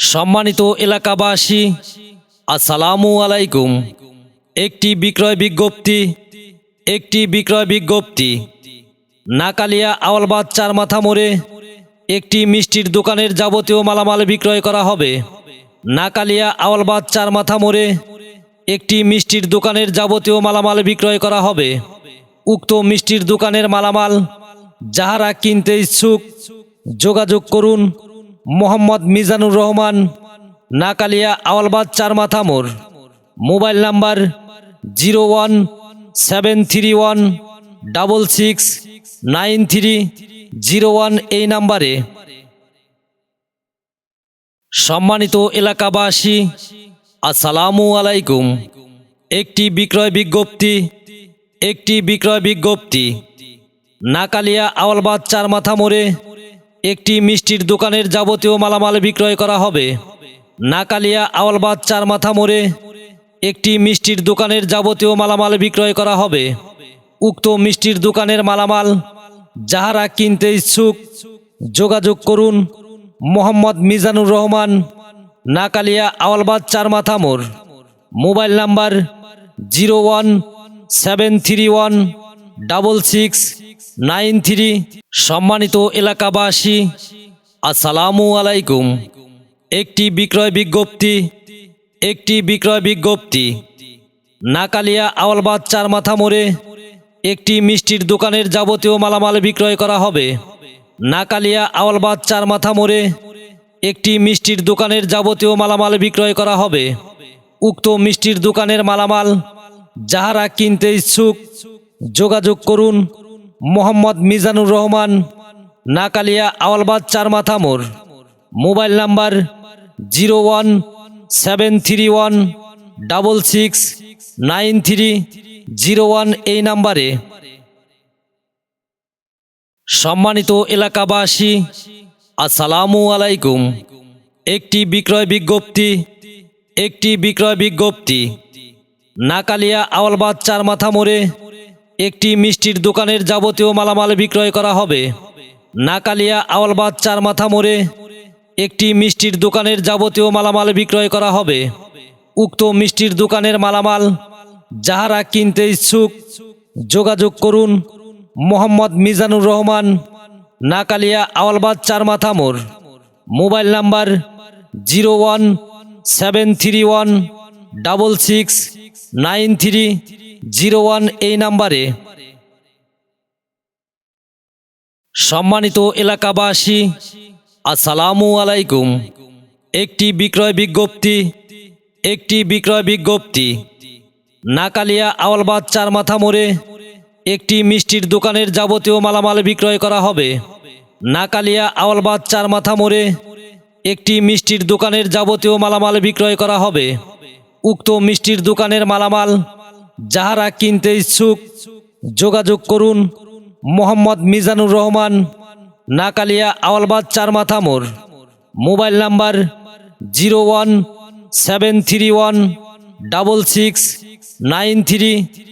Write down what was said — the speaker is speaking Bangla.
সম্মানিত এলাকাবাসী, আসসালামু আলাইকুম। একটি বিক্রয় বিজ্ঞপ্তি। নাকালিয়া আওয়ালবাদ চার মাথা মোড়ে একটি মিষ্টির দোকানের যাবতীয় মালামাল বিক্রয় করা হবে। নাকালিয়া আওয়ালবাদ চার মাথা মোড়ে একটি মিষ্টির দোকানের যাবতীয় মালামাল বিক্রয় করা হবে। উক্ত মিষ্টির দোকানের মালামাল যাহারা কিনতে ইচ্ছুক যোগাযোগ করুন মোহাম্মদ মিজানুর রহমান, নাকালিয়া আওয়ালবাদ চার মাথা মোড়। মোবাইল নাম্বার 01731669301 এই নাম্বারে। সম্মানিত এলাকাবাসী, আসসালামু আলাইকুম। একটি বিক্রয় বিজ্ঞপ্তি। নাকালিয়া আওয়ালবাদ চার মাথা মোড়ে একটি মিষ্টির দোকানের যাবতীয় মালামাল বিক্রয় করা হবে। নাকালিয়া আওয়ালবাদ চার মাথা মোড়ে একটি মিষ্টির দোকানের যাবতীয় মালামাল বিক্রয় করা হবে। উক্ত মিষ্টির দোকানের মালামাল যাহারা কিনতে ইচ্ছুক যোগাযোগ করুন মোহাম্মদ মিজানুর রহমান, নাকালিয়া আওয়ালবাদ চার মাথা মোড়। Mobile number 017316693। সম্মানিত এলাকাবাসী, আসসালামু আলাইকুম। একটি বিক্রয় বিজ্ঞপ্তি। নাকালিয়া আওয়ালবাদ চার মাথা মোড়ে একটি মিষ্টির দোকানের যাবতীয় মালামাল বিক্রয় করা হবে। নাকালিয়া আওয়ালবাদ চার মাথা মোড়ে একটি মিষ্টির দোকানের যাবতীয় মালামাল বিক্রয় করা হবে। উক্ত মিষ্টির দোকানের মালামাল যাহারা কিনতে ইচ্ছুক যোগাযোগ করুন মোহাম্মদ মিজানুর রহমান, নাকালিয়া আওয়ালবাদ চার মাথা মোড়। মোবাইল নাম্বার 01731669301 এই নাম্বারে। সম্মানিত এলাকাবাসী, আসসালামু আলাইকুম। একটি বিক্রয় বিজ্ঞপ্তি। নাকালিয়া আওয়ালবাদ চার মাথা মোড়ে একটি মিষ্টির দোকানের যাবতীয় মালামাল বিক্রয় করা হবে। নাকালিয়া আওয়ালবাদ চার মাথা মোড়ে একটি মিষ্টির দোকানের যাবতীয় মালামাল বিক্রয় করা হবে। উক্ত মিষ্টির দোকানের মালামাল যাহারা কিনতে ইচ্ছুক যোগাযোগ করুন মোহাম্মদ মিজানুর রহমান, নাকালিয়া আওয়ালবাদ চার মাথা মোড়। মোবাইল নাম্বার 01731669301 এই নাম্বারে। সম্মানিত এলাকাবাসী, আসসালামু আলাইকুম। একটি বিক্রয় বিজ্ঞপ্তি। নাকালিয়া আওয়ালবাদ চার মাথা মোড়ে একটি মিষ্টির দোকানের যাবতীয় মালামাল বিক্রয় করা হবে। নাকালিয়া আওয়ালবাদ চার মাথা মোড়ে একটি মিষ্টির দোকানের যাবতীয় মালামাল বিক্রয় করা হবে। উক্ত মিষ্টির দোকানের মালামাল যাহারা কিনতে ইচ্ছুক যোগাযোগ করুন মোহাম্মদ মিজানুর রহমান, নাকালিয়া আওয়ালবাদ চার মাথা মোড়। Mobile number 01731669301